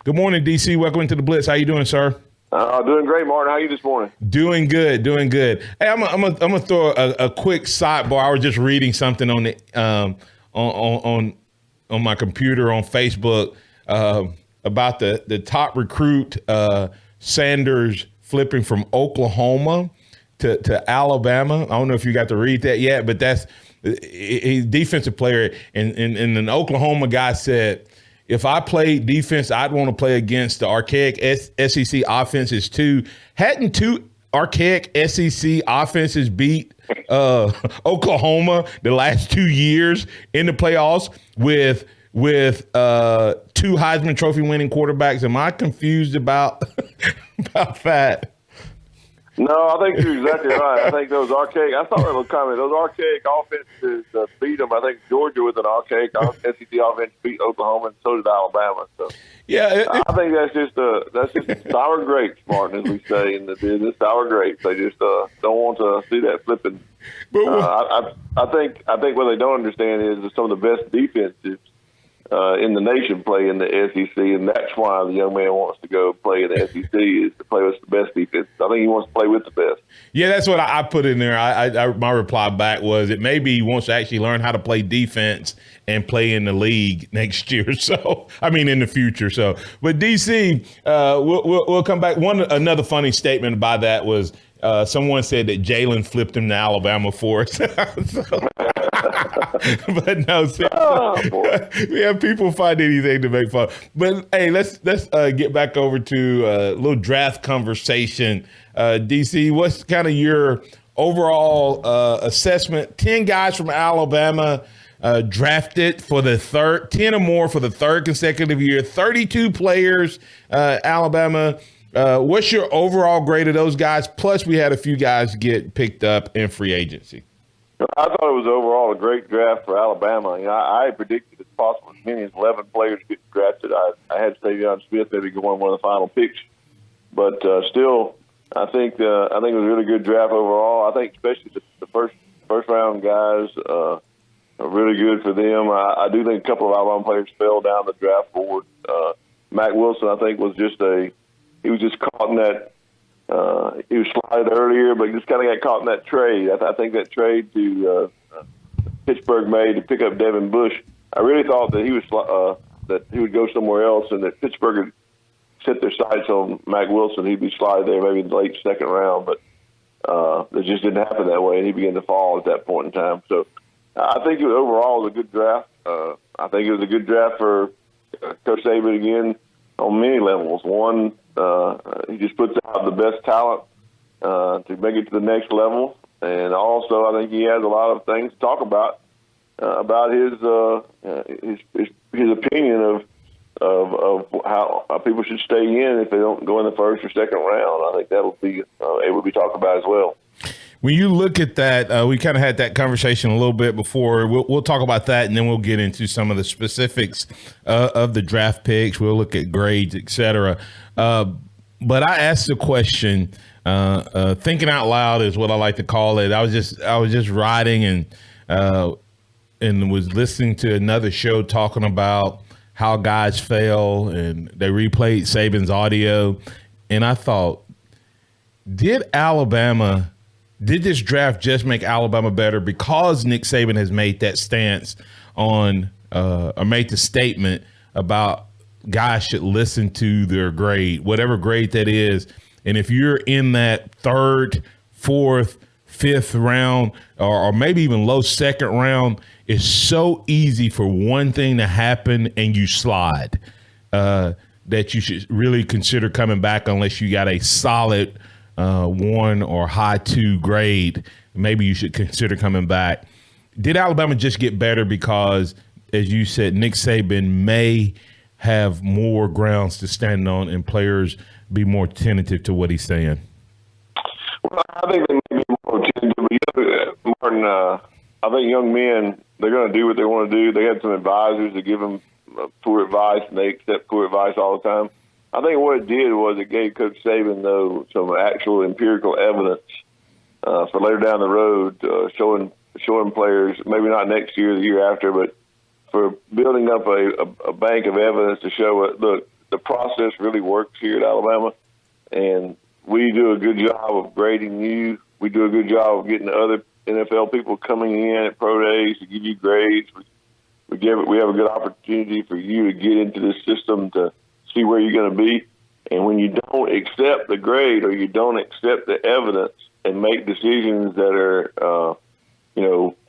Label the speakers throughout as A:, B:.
A: Good morning, DC. Welcome to the Blitz. How you doing, sir?
B: Doing great, Martin. How are you this morning?
A: Doing good. Hey, I'm gonna throw a quick sidebar. I was just reading something on the on my computer on Facebook about the top recruit Sanders flipping from Oklahoma to Alabama. I don't know if you got to read that yet, but that's a defensive player. And an Oklahoma guy said, if I played defense, I'd want to play against the archaic SEC offenses too. Hadn't two archaic SEC offenses beat Oklahoma the last 2 years in the playoffs with two Heisman Trophy winning quarterbacks? Am I confused about that?
B: No, I think you're exactly right. I think those archaic – I thought that was coming. Those archaic offenses beat them. I think Georgia with an archaic SEC offense beat Oklahoma, and so did Alabama. So
A: yeah,
B: I think that's just sour grapes, Martin, as we say in the business. Sour grapes. They just don't want to see that flipping. I think what they don't understand is that some of the best defenses in the nation play in the SEC, and that's why the young man wants to go play in the SEC, is to play with the best defense. I think he wants to play with the best.
A: Yeah, that's what I put in there. My reply back was it maybe he wants to actually learn how to play defense and play in the league next year. So, I mean, in the future. So, but DC, we'll come back. Another funny statement about that was someone said that Jalen flipped him to Alabama for us. But no, we have people find anything to make fun. But hey, let's get back over to a little draft conversation. DC, what's kind of your overall assessment? 10 guys from Alabama drafted for the 10 or more for the third consecutive year. 32 players, Alabama. What's your overall grade of those guys? Plus, we had a few guys get picked up in free agency.
B: I thought it was overall a great draft for Alabama. I predicted it's possible as many as 11 players get drafted. I had Saban Smith maybe going one of the final picks, but still, I think it was a really good draft overall. I think especially the first round guys are really good for them. I do think a couple of Alabama players fell down the draft board. Mac Wilson, I think, was just caught in that. He was slided earlier, but he just kind of got caught in that trade. I think that trade to Pittsburgh made to pick up Devin Bush. I really thought that he would go somewhere else, and that Pittsburgh had set their sights on Mac Wilson. He'd be slided there maybe in the late second round, but it just didn't happen that way, and he began to fall at that point in time. So I think overall it was a good draft. I think it was a good draft for Coach Saban again on many levels. One, he just puts out the best talent to make it to the next level, and also I think he has a lot of things to talk about his opinion of how people should stay in if they don't go in the first or second round. I think that'll be able to be talked about as well.
A: When you look at that, we kind of had that conversation a little bit before. We'll talk about that, and then we'll get into some of the specifics of the draft picks. We'll look at grades, et cetera. But I asked the question, thinking out loud is what I like to call it. I was just riding and was listening to another show talking about how guys fail, and they replayed Saban's audio, and I thought, did this draft just make Alabama better because Nick Saban has made that stance on or made the statement about guys should listen to their grade, whatever grade that is. And if you're in that third, fourth, fifth round, or maybe even low second round, it's so easy for one thing to happen and you slide, that you should really consider coming back unless you got a solid 1 or high 2 grade. Maybe you should consider coming back. Did Alabama just get better because, as you said, Nick Saban may have more grounds to stand on and players be more tentative to what he's saying?
B: Well, I think they may be more tentative. Martin, I think young men, they're going to do what they want to do. They had some advisors that give them poor advice, and they accept poor advice all the time. I think what it did was it gave Coach Saban, though, some actual empirical evidence for later down the road, showing players, maybe not next year, the year after, but for building up a bank of evidence to show it. Look, the process really works here at Alabama, and we do a good job of grading you. We do a good job of getting the other NFL people coming in at pro days to give you grades. We have a good opportunity for you to get into this system to see where you're going to be. And when you don't accept the grade or you don't accept the evidence and make decisions that are,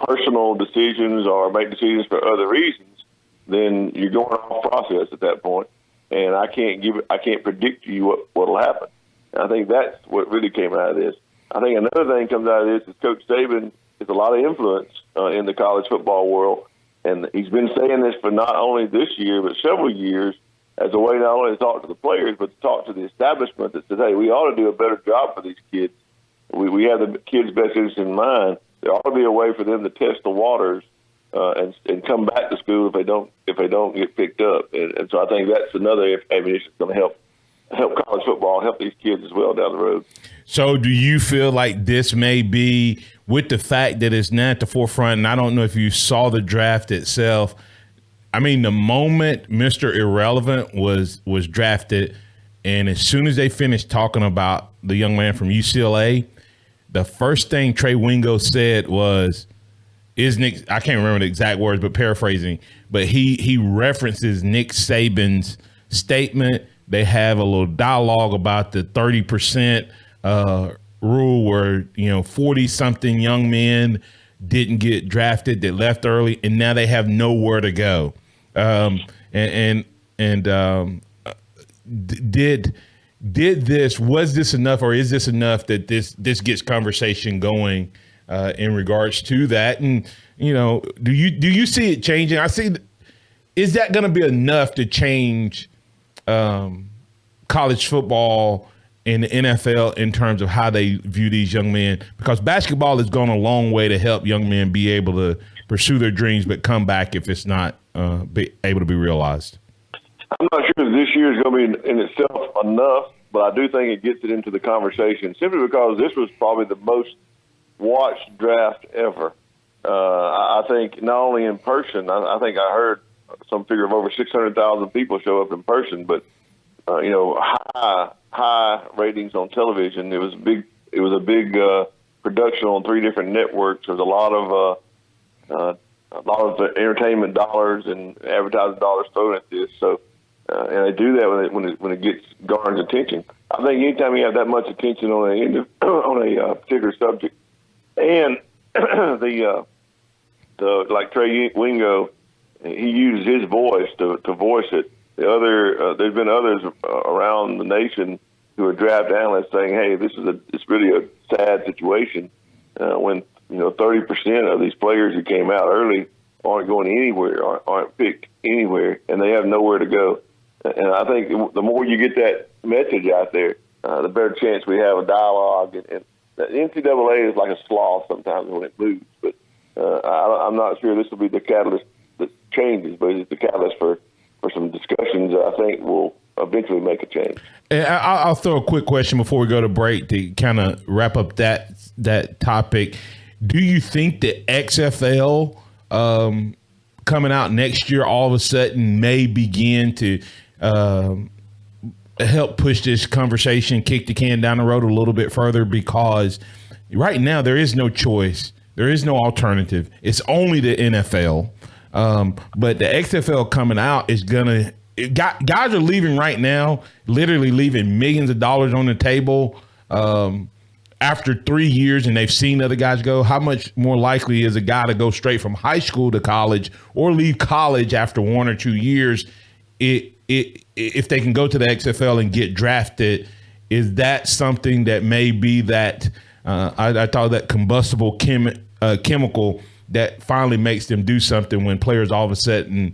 B: personal decisions or make decisions for other reasons, then you're going off process at that point. And I can't predict to you what'll happen. And I think that's what really came out of this. I think another thing comes out of this is Coach Saban has a lot of influence in the college football world. And he's been saying this for not only this year, but several years as a way not only to talk to the players, but to talk to the establishment that says, hey, we ought to do a better job for these kids. We have the kids' best interests in mind. There ought to be a way for them to test the waters and come back to school if they don't get picked up. And so I think that's another ammunition that's going to help college football, help these kids as well down the road.
A: So do you feel like this may be, with the fact that it's not at the forefront, and I don't know if you saw the draft itself, I mean, the moment Mr. Irrelevant was drafted, and as soon as they finished talking about the young man from UCLA, the first thing Trey Wingo said was, I can't remember the exact words, but paraphrasing, but he references Nick Saban's statement. They have a little dialogue about the 30% rule where, 40-something young men didn't get drafted, that left early, and now they have nowhere to go. Was this enough, or is this enough that this gets conversation going in regards to that? And, do you see it changing? Is that going to be enough to change college football and the NFL in terms of how they view these young men? Because basketball has gone a long way to help young men be able to pursue their dreams, but come back if it's not able to be realized.
B: I'm not sure that this year is going to be in itself enough, but I do think it gets it into the conversation simply because this was probably the most watched draft ever. I think not only in person, I think I heard some figure of over 600,000 people show up in person, but high ratings on television. It was a big production on 3 different networks. There's a lot of the entertainment dollars and advertising dollars thrown at this. So, and they do that when it gets garners attention. I think anytime you have that much attention on a particular subject, and the like Trey Wingo, he uses his voice to voice it. There's been others around the nation who are draft analysts saying, "Hey, it's really a sad situation when 30% of these players who came out early aren't going anywhere, aren't picked anywhere, and they have nowhere to go." And I think the more you get that message out there, the better chance we have a dialogue. And the NCAA is like a sloth sometimes when it moves, but I'm not sure this will be the catalyst that changes, but it's the catalyst for some discussions that I think will eventually make a change.
A: And I'll throw a quick question before we go to break to kind of wrap up that topic. Do you think the XFL coming out next year all of a sudden may begin to help push this conversation, kick the can down the road a little bit further? Because right now there is no choice. There is no alternative. It's only the NFL. But the XFL coming out is guys are leaving right now, literally leaving millions of dollars on the table after 3 years, and they've seen other guys go. How much more likely is a guy to go straight from high school to college or leave college after 1 or 2 years if they can go to the XFL and get drafted? Is that something that may be that I thought that combustible chemical that finally makes them do something when players all of a sudden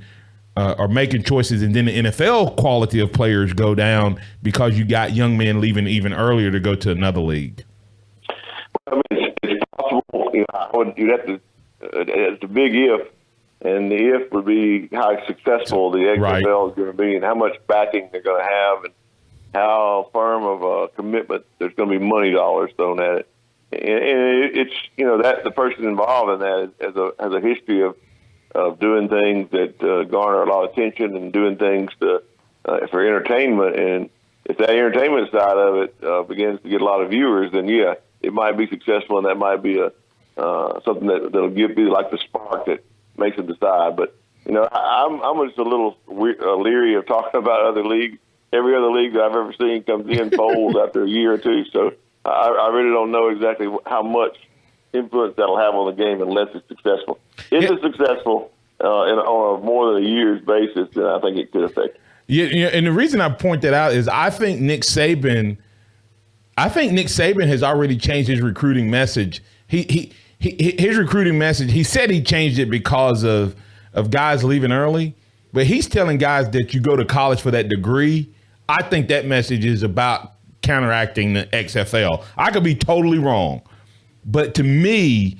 A: are making choices, and then the NFL quality of players go down because you got young men leaving even earlier to go to another league?
B: I mean, it's possible. You'd have to. It's a big if, and the if would be how successful the XFL is going to be, and how much backing they're going to have, and how firm of a commitment there's going to be money dollars thrown at it. And it's that the person involved in that has a history of doing things that garner a lot of attention and doing things to for entertainment. And if that entertainment side of it begins to get a lot of viewers, then yeah, it might be successful, and that might be something that'll be like the spark that makes them decide. But I'm just a little leery of talking about other leagues. Every other league that I've ever seen comes in folds after a year or two. So I really don't know exactly how much influence that'll have on the game unless it's successful. If it's successful on a more than a year's basis, then I think it could affect it.
A: Yeah, and the reason I point that out is I think Nick Saban has already changed his recruiting message. His recruiting message, he said he changed it because of guys leaving early, but he's telling guys that you go to college for that degree. I think that message is about counteracting the XFL. I could be totally wrong, but to me,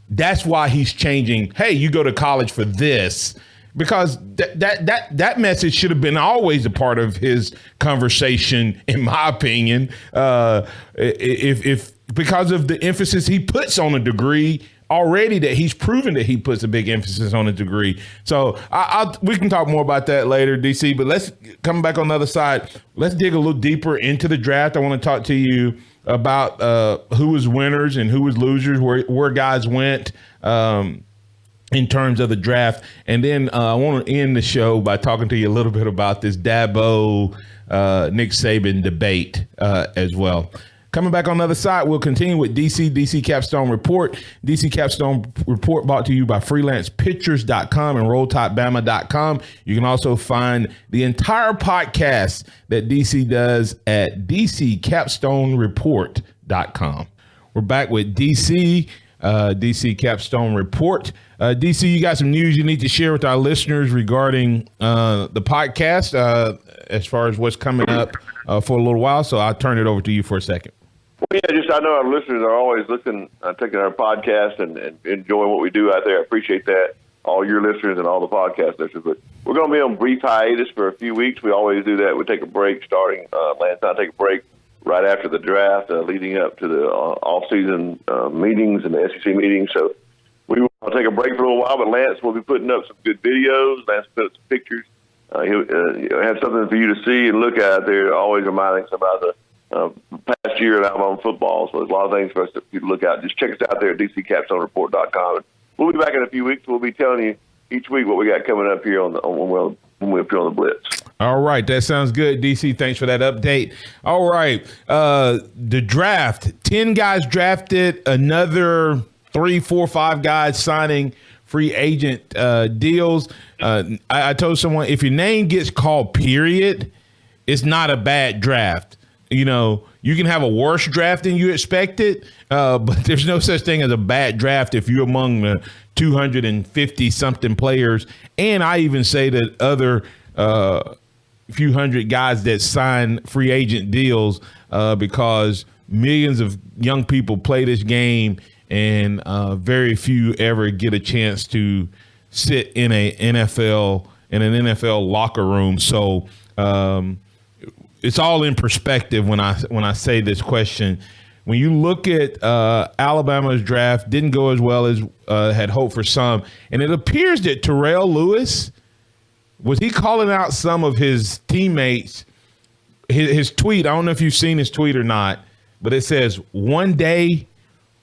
A: that's why he's changing. Hey, you go to college for this, because that message should have been always a part of his conversation, in my opinion. If because of the emphasis he puts on a degree already, that he's proven that he puts a big emphasis on a degree. So we can talk more about that later, DC, but let's come back on the other side. Let's dig a little deeper into the draft. I want to talk to you about who was winners and who was losers, where guys went in terms of the draft. And then I want to end the show by talking to you a little bit about this Dabo, Nick Saban debate as well. Coming back on the other side, we'll continue with DC Capstone Report. DC Capstone Report brought to you by freelancepictures.com and rolltopbama.com. You can also find the entire podcast that DC does at dccapstonereport.com. We're back with DC Capstone Report. DC, you got some news you need to share with our listeners regarding the podcast as far as what's coming up for a little while. So I'll turn it over to you for a second.
B: Well, yeah, I know our listeners are always listening, taking our podcast and enjoying what we do out there. I appreciate that, all your listeners and all the podcast listeners. But we're going to be on brief hiatus for a few weeks. We always do that. We take a break starting last time. Take a break right after the draft, leading up to the off-season meetings and the SEC meetings. So we will take a break for a little while, but Lance will be putting up some good videos. Lance will put up some pictures. He'll have something for you to see and look at there, always reminding us about the past year in Alabama football. So there's a lot of things for us to look at. Just check us out there at dccapstonereport.com. We'll be back in a few weeks. We'll be telling you each week what we got coming up here when we appear on the Blitz.
A: All right. That sounds good, DC. Thanks for that update. All right. The draft, 10 guys drafted, another 3, 4, 5 guys signing free agent deals. I told someone, if your name gets called, period, it's not a bad draft. You know, you can have a worse draft than you expected, but there's no such thing as a bad draft if you're among the 250-something players. And I even say that other few hundred guys that sign free agent deals because millions of young people play this game, and very few ever get a chance to sit in an NFL locker room. So it's all in perspective when I say this question. When you look at Alabama's draft, didn't go as well as had hoped for some, and it appears that Terrell Lewis, was he calling out some of his teammates? His tweet, I don't know if you've seen his tweet or not, but it says, "One day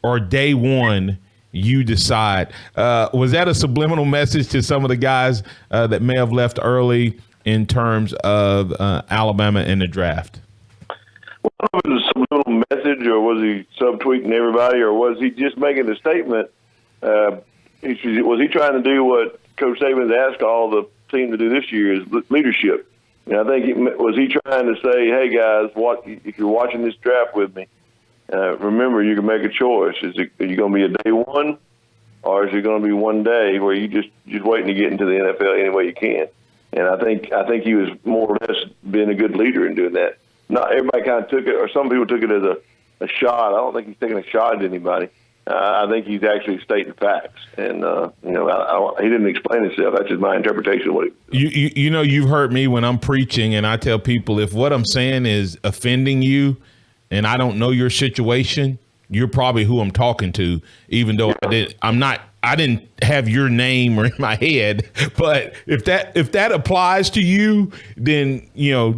A: or day one, you decide." Was that a subliminal message to some of the guys that may have left early in terms of Alabama in the draft?
B: Well, I don't know if it was a subliminal message, or was he subtweeting everybody, or was he just making a statement? Was he trying to do what Coach Saban's asked all the team to do this year, is leadership? And I think was he trying to say, hey, guys, if you're watching this draft with me, remember, you can make a choice. Are you going to be a day one, or is it going to be one day where you just waiting to get into the NFL any way you can? And I think he was more or less being a good leader in doing that. Not everybody kind of took it, or some people took it as a shot. I don't think he's taking a shot at anybody. I think he's actually stating facts, and he didn't explain himself. That's just my interpretation of what he.
A: You've heard me when I'm preaching, and I tell people, if what I'm saying is offending you, and I don't know your situation, you're probably who I'm talking to. Even though I I didn't have your name or in my head, but if that applies to you, then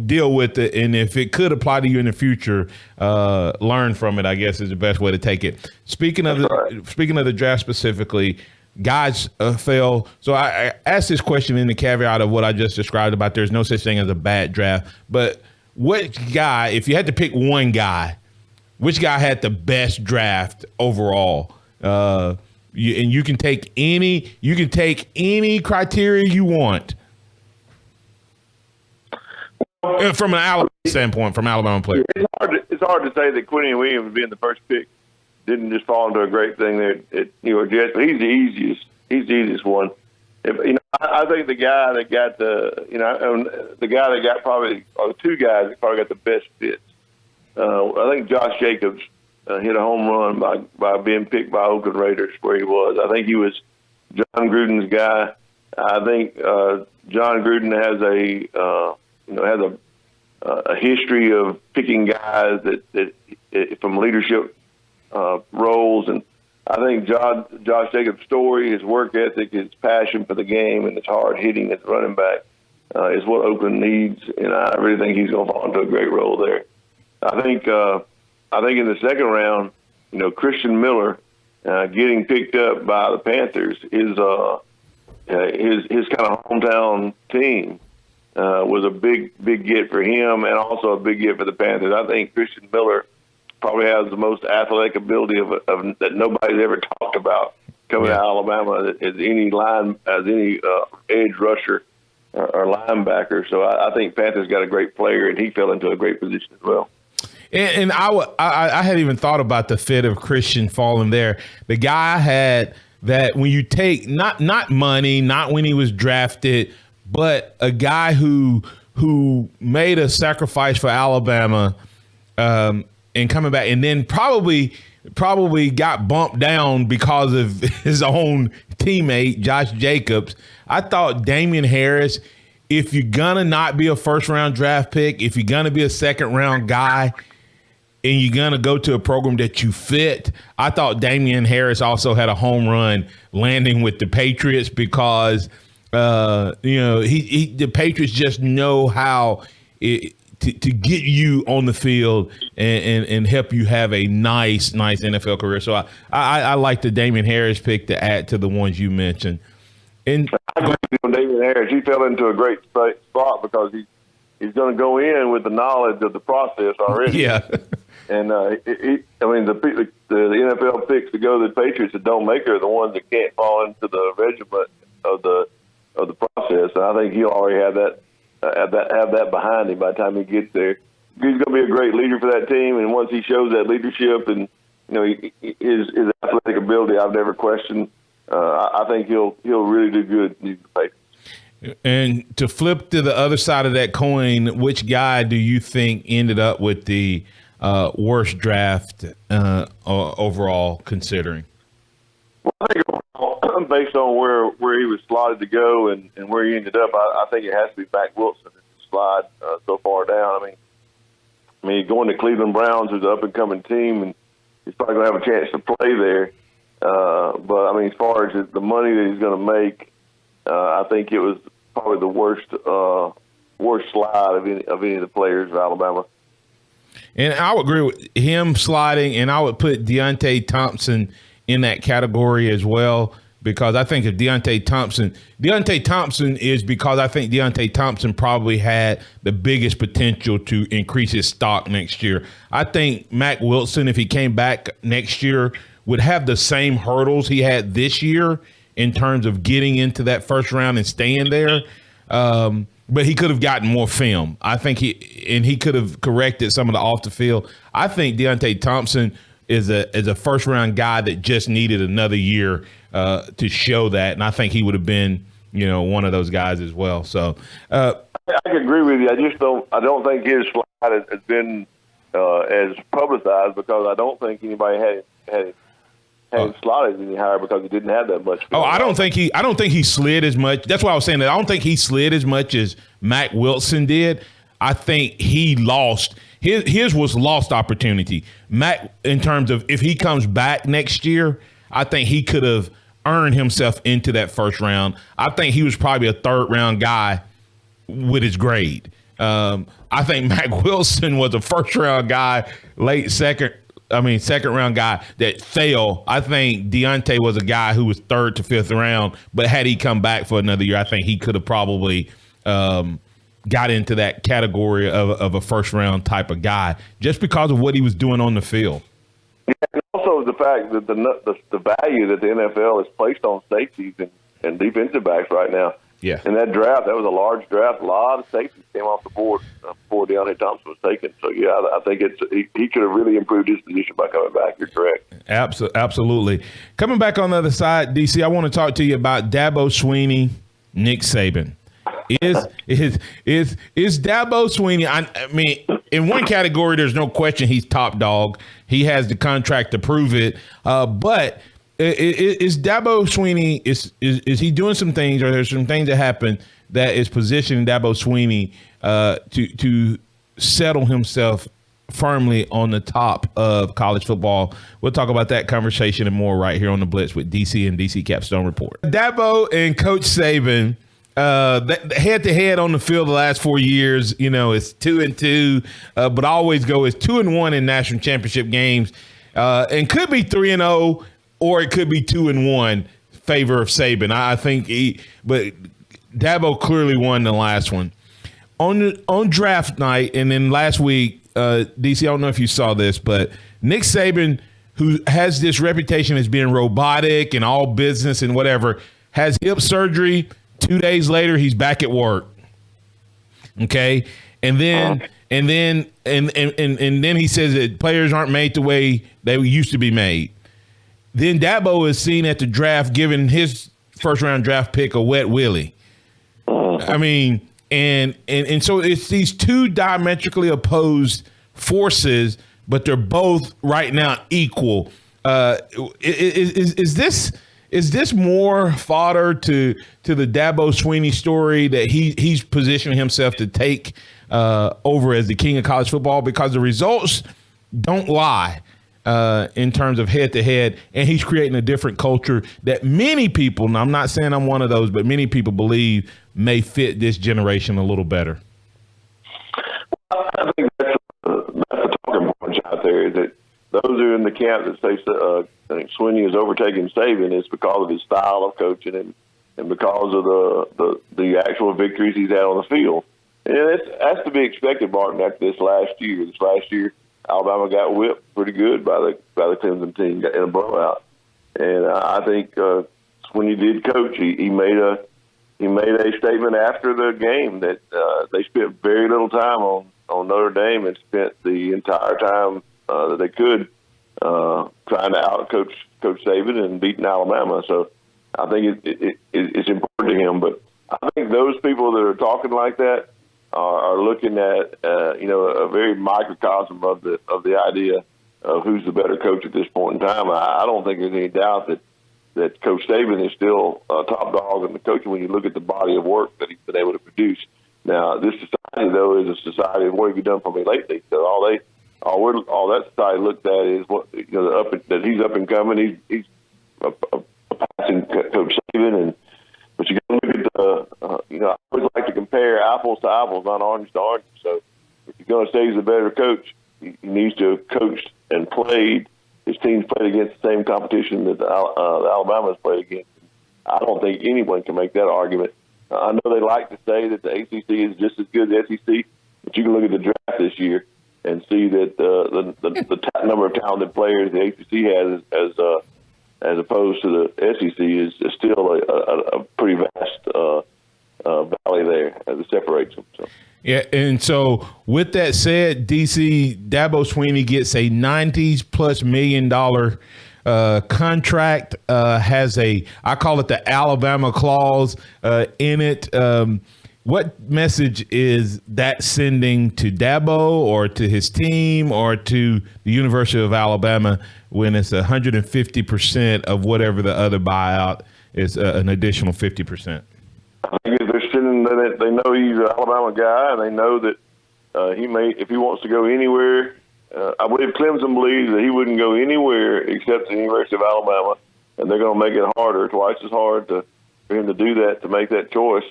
A: deal with it. And if it could apply to you in the future, learn from it, I guess, is the best way to take it. Speaking of the draft specifically, guys fail. So I asked this question in the caveat of what I just described about there's no such thing as a bad draft. But which guy, if you had to pick one guy, which guy had the best draft overall? You can take any criteria you want from an Alabama standpoint, from Alabama players.
B: It's hard to say that Quincy Williams being the first pick didn't just fall into a great thing there at New York Jets. But he's the easiest one. I think the guy that got the guy that got probably, or the two guys that probably got the best fits. I think Josh Jacobs hit a home run by being picked by Oakland Raiders where he was. I think he was John Gruden's guy. I think John Gruden has a history of picking guys that from leadership roles, and I think Josh Jacobs' story, his work ethic, his passion for the game, and his hard hitting as a running back is what Oakland needs, and I really think he's going to fall into a great role there. I think in the second round, Christian Miller getting picked up by the Panthers, his kind of hometown team was a big get for him, and also a big get for the Panthers. I think Christian Miller probably has the most athletic ability of that nobody's ever talked about coming out of Alabama as any edge rusher or linebacker. So I think Panthers got a great player, and he fell into a great position as well.
A: And I had even thought about the fit of Christian falling there. The guy had that when you take not money, not when he was drafted, but a guy who made a sacrifice for Alabama and coming back, and then probably got bumped down because of his own teammate, Josh Jacobs. I thought Damian Harris, if you're gonna not be a first-round draft pick, if you're gonna be a second-round guy, and you're going to go to a program that you fit, I thought Damian Harris also had a home run landing with the Patriots because, the Patriots just know how to get you on the field and help you have a nice NFL career. So I like the Damian Harris pick to add to the ones you mentioned. And
B: Damian Harris, he fell into a great spot because he's going to go in with the knowledge of the process already.
A: Yeah.
B: And the NFL picks to go to the Patriots that don't make it are the ones that can't fall into the regiment of the process. And I think he'll already have that behind him by the time he gets there. He's going to be a great leader for that team, and once he shows that leadership and his athletic ability, I've never questioned. I think he'll really do good in the Patriots.
A: And to flip to the other side of that coin, which guy do you think ended up with the worst draft overall, considering?
B: Well, I think based on where he was slotted to go and where he ended up, I think it has to be Mack Wilson in the slide so far down. I mean, going to Cleveland Browns, who's an up-and-coming team, and he's probably going to have a chance to play there. But, I mean, as far as the money that he's going to make, I think it was probably the worst slide of any of the players of Alabama.
A: And I would agree with him sliding, and I would put Deontay Thompson in that category as well, because I think if Deontay Thompson is because I think Deontay Thompson probably had the biggest potential to increase his stock next year. I think Mack Wilson, if he came back next year, would have the same hurdles he had this year in terms of getting into that first round and staying there. But he could have gotten more film. I think he could have corrected some of the off the field. I think Deontay Thompson is a first round guy that just needed another year to show that, and I think he would have been one of those guys as well. So
B: I can agree with you. I don't think his slide has been as publicized because I don't think anybody had slotted any higher because he didn't have that much.
A: I don't think he slid as much. That's why I was saying that I don't think he slid as much as Mack Wilson did. I think he lost. His was lost opportunity. Mack, in terms of if he comes back next year, I think he could have earned himself into that first round. I think he was probably a third-round guy with his grade. I think Mac Wilson was a first-round guy, second-round guy that fell. I think Deontay was a guy who was third to fifth round, but had he come back for another year, I think he could have probably got into that category of a first-round type of guy just because of what he was doing on the field.
B: Yeah, and also the fact that the value that the NFL has placed on safeties and defensive backs right now.
A: Yeah.
B: In that draft, that was a large draft. A lot of safeties came off the board before Deontay Thompson was taken. So, yeah, I think he could have really improved his position by coming back. You're correct.
A: Absolutely. Coming back on the other side, DC, I want to talk to you about Dabo Swinney, Nick Saban. Is Dabo Swinney? I mean, in one category, there's no question he's top dog. He has the contract to prove it. But is Dabo Swinney is he doing some things, or there's some things that happen that is positioning Dabo Swinney to settle himself firmly on the top of college football? We'll talk about that conversation and more right here on the Blitz with DC and DC Capstone Report. Dabo and Coach Saban. Head-to-head on the field the last 4 years, it's 2-2, but I always go it's 2-1 in national championship games, and could be 3-0, or it could be 2-1 favor of Saban. I think but Dabo clearly won the last one on draft night, and then last week, DC. I don't know if you saw this, but Nick Saban, who has this reputation as being robotic and all business and whatever, has hip surgery. 2 days later, he's back at work. Okay, and then he says that players aren't made the way they used to be made. Then Dabo is seen at the draft giving his first round draft pick a wet willy. I mean, and so it's these two diametrically opposed forces, but they're both right now equal. Is this more fodder to the Dabo Swinney story that he's positioning himself to take over as the king of college football? Because the results don't lie in terms of head-to-head, and he's creating a different culture that many people, and I'm not saying I'm one of those, but many people believe may fit this generation a little better.
B: I think that's the talking points out there, that those who are in the camp that say I think Swinney is overtaking Saban is because of his style of coaching and because of the actual victories he's had on the field. And that's to be expected, Martin, after this last year. This last year, Alabama got whipped pretty good by the Clemson team in a blowout. And I think Swinney did coach. He made a statement after the game that they spent very little time on Notre Dame and spent the entire time that they could trying to out-coach Coach Saban and beating Alabama. So I think it's important to him. But I think those people that are talking like that are looking at a very microcosm of the idea of who's the better coach at this point in time. I don't think there's any doubt that Coach Saban is still top dog in the coaching when you look at the body of work that he's been able to produce. Now, this society, though, is a society of what have you done for me lately? So all that society looked at is that he's up and coming. He's a passing Coach Saban, but you got to look at I always like to compare apples to apples, not orange to orange. So if you're going to say he's a better coach, he needs to have coached and played. His team's played against the same competition that the Alabama's played against. I don't think anyone can make that argument. I know they like to say that the ACC is just as good as the SEC, but you can look at the draft this year and see that the number of talented players the ACC has as opposed to the SEC is still a pretty vast valley there that separates them. So.
A: Yeah, and so with that said, DC, Dabo Swinney gets a $90+ million contract, has I call it the Alabama clause in it. What message is that sending to Dabo or to his team or to the University of Alabama when it's 150% of whatever the other buyout is, an additional 50%?
B: I think they're sending that they know he's an Alabama guy, and they know that he may, if he wants to go anywhere. I believe Clemson believes that he wouldn't go anywhere except the University of Alabama, and they're going to make it harder, twice as hard for him to do that, to make that choice.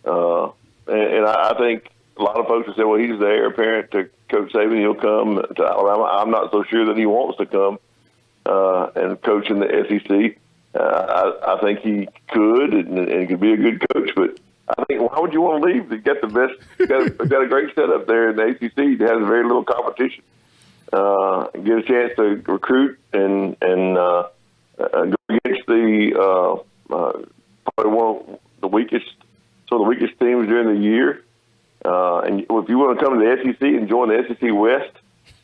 B: And I think a lot of folks have said, well, he's the heir apparent to Coach Saban. He'll come to Alabama. I'm not so sure that he wants to come and coach in the SEC. I think he could and could be a good coach, but I think, why would you want to leave? You got the best, got a great setup there in the ACC. It has very little competition. Get a chance to recruit and go against the probably one of the weakest teams during the year. And if you want to come to the SEC and join the SEC West,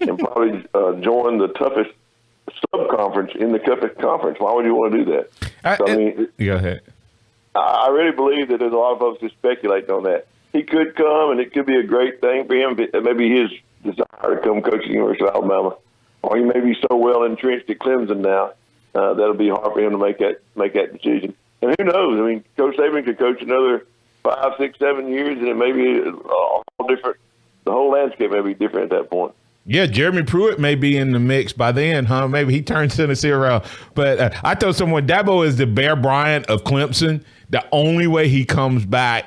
B: and probably join the toughest sub-conference in the conference, why would you want to do that?
A: Go ahead.
B: I really believe that there's a lot of folks just speculating on that. He could come, and it could be a great thing for him. Maybe his desire to come coach at the University of Alabama, or he may be so well entrenched at Clemson now that'll be hard for him to make that decision. And who knows? I mean, Coach Saban could coach another 5, 6, 7 years, and it may be all different. The whole landscape may be different at that point.
A: Yeah, Jeremy Pruitt may be in the mix by then, huh? Maybe he turns Tennessee around. But I told someone Dabo is the Bear Bryant of Clemson. The only way he comes back,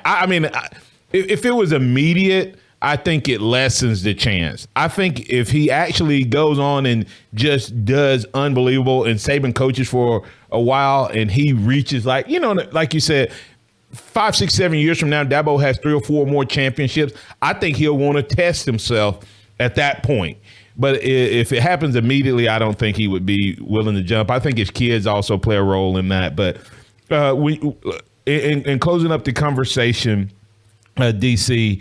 A: if it was immediate, I think it lessens the chance. I think if he actually goes on and just does unbelievable, and Saban coaches for a while, and he reaches like you said, 5, 6, 7 years from now, Dabo has 3 or 4 more championships. I think he'll want to test himself at that point. But if it happens immediately, I don't think he would be willing to jump. I think his kids also play a role in that. But in closing up the conversation, DC,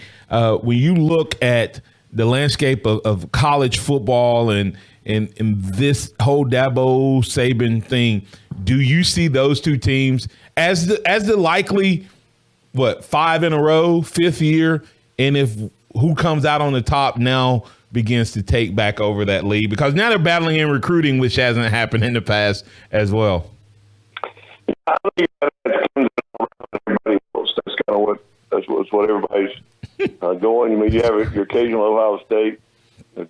A: when you look at the landscape of college football and this whole Dabo Saban thing, do you see those two teams as the likely 5 in a row, 5th year, and if who comes out on the top now begins to take back over that lead, because now they're battling in recruiting, which hasn't happened in the past as well?
B: I think everybody else. That's kind of what everybody's going. I mean, you have your occasional Ohio State,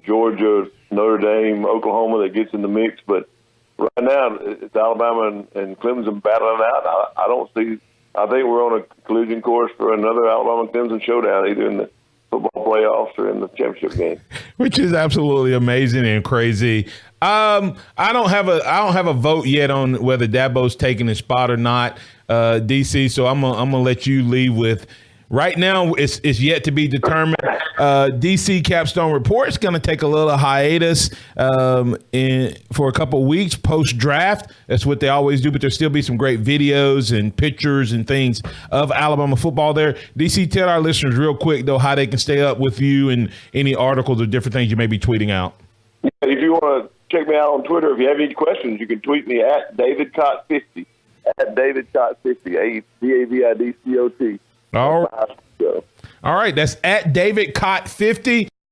B: Georgia, Notre Dame, Oklahoma that gets in the mix, but right now it's Alabama and Clemson battling out. I think we're on a collision course for another Alabama-Clemson showdown, either in the football playoffs or in the championship game, which
A: is absolutely amazing and crazy. I don't have a vote yet on whether Dabo's taking his spot or not, DC. So I'm gonna let you leave with. Right now, it's yet to be determined. DC Capstone Report's going to take a little hiatus for a couple weeks post-draft. That's what they always do, but there'll still be some great videos and pictures and things of Alabama football there. DC, tell our listeners real quick, though, how they can stay up with you and any articles or different things you may be tweeting out.
B: Yeah, if you want to check me out on Twitter, if you have any questions, you can tweet me at DavidCott50, at DavidCott50, DavidCott.
A: All right, that's at David Cott 50.